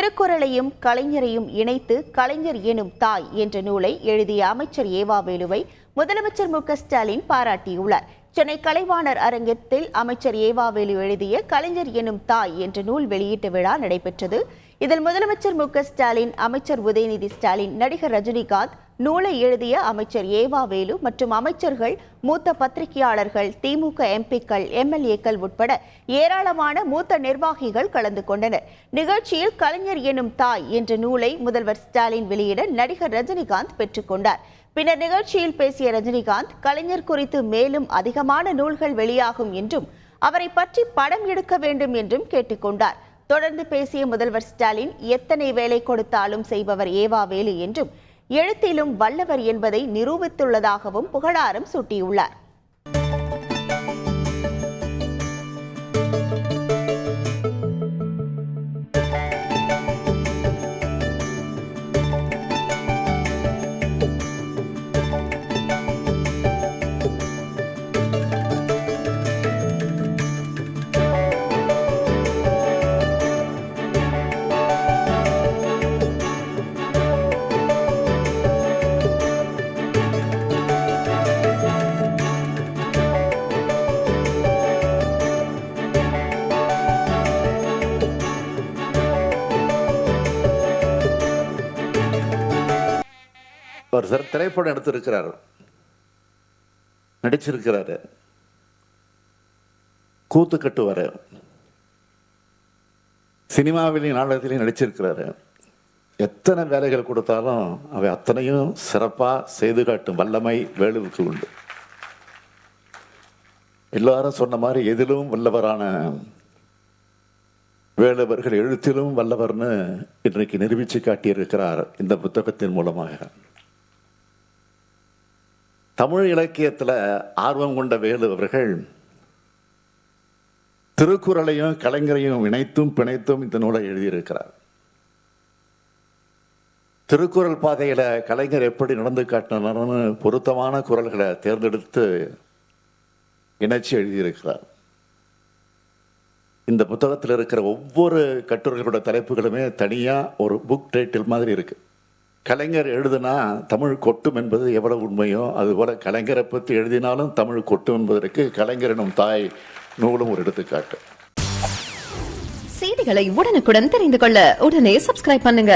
திருக்குறளையும் கலைஞரையும் இணைத்து கலைஞர் எனும் தாய் என்ற நூலை எழுதிய அமைச்சர் ஏவாவேலுவை முதலமைச்சர் மு.க.ஸ்டாலின் பாராட்டியுள்ளார். சென்னை கலைவாணர் அரங்கத்தில் அமைச்சர் ஏவாவேலு எழுதிய கலைஞர் எனும் தாய் என்ற நூல் வெளியீட்டு விழா நடைபெற்றது. இதில் முதலமைச்சர் மு.க.ஸ்டாலின், அமைச்சர் உதயநிதி ஸ்டாலின், நடிகர் ரஜினிகாந்த், நூலை எழுதிய அமைச்சர் ஏவாவேலு மற்றும் அமைச்சர்கள், மூத்த பத்திரிகையாளர்கள், திமுக எம்பிக்கள், எம்எல்ஏக்கள் உட்பட ஏராளமான மூத்த நிர்வாகிகள் கலந்து கொண்டனர். நிகழ்ச்சியில் கலைஞர் எனும் தாய் என்ற நூலை முதல்வர் ஸ்டாலின் வெளியிட நடிகர் ரஜினிகாந்த் பெற்றுக்கொண்டார். பின்னர் நிகழ்ச்சியில் பேசிய ரஜினிகாந்த், கலைஞர் குறித்து மேலும் அதிகமான நூல்கள் வெளியாகும் என்றும் அவரை பற்றி படம் எடுக்க வேண்டும் என்றும் கேட்டுக்கொண்டார். தொடர்ந்து பேசிய முதல்வர் ஸ்டாலின், எத்தனை வேலை கொடுத்தாலும் செய்பவர் ஏவாவேலு என்றும் எழுத்திலும் வல்லவர் என்பதை நிரூபித்துள்ளதாகவும் புகழாரம் சூட்டியுள்ளார். அவர் திரைப்படம் எடுத்திருக்கிறார், நடிச்சிருக்கிறாரு, கூத்து கட்டுவார், சினிமாவிலையும் நாடகத்திலையும் நடிச்சிருக்கிறாரு. எத்தனை வேலைகள் கொடுத்தாலும் அவை அத்தனையும் சிறப்பாக செய்து காட்டும் வல்லமை வேலுவுக்கு உண்டு. எல்லாரும் சொன்ன மாதிரி எதிலும் வல்லவரான வேலுவர்கள் எழுத்திலும் வல்லவர்னு இன்றைக்கு நிரூபித்து காட்டியிருக்கிறார் இந்த புத்தகத்தின் மூலமாக. தமிழ் இலக்கியத்தில் ஆர்வம் கொண்ட வேலு அவர்கள் திருக்குறளையும் கலைஞரையும் இணைத்தும் பிணைத்தும் இந்த நூலை எழுதியிருக்கிறார். திருக்குறள் பாதையில் கலைஞர் எப்படி நடந்து காட்டினார்னு பொருத்தமான குறள்களை தேர்ந்தெடுத்து இணைச்சி எழுதியிருக்கிறார். இந்த புத்தகத்தில் இருக்கிற ஒவ்வொரு கட்டுரைகளோட தலைப்புகளுமே தனியாக ஒரு புக் டைட்டில் மாதிரி இருக்கு. கலைஞர் எழுதினா தமிழ் கொட்டும் என்பது எவ்வளவு உண்மையோ அதுபோல கலைஞரை பற்றி எழுதினாலும் தமிழ் கொட்டும் என்பதற்கு கலைஞர் எனும் தாய் நூலும் ஒரு எடுத்துக்காட்டு. செய்திகளை உடனுக்குடன் தெரிந்து கொள்ள உடனே சப்ஸ்கிரைப் பண்ணுங்க.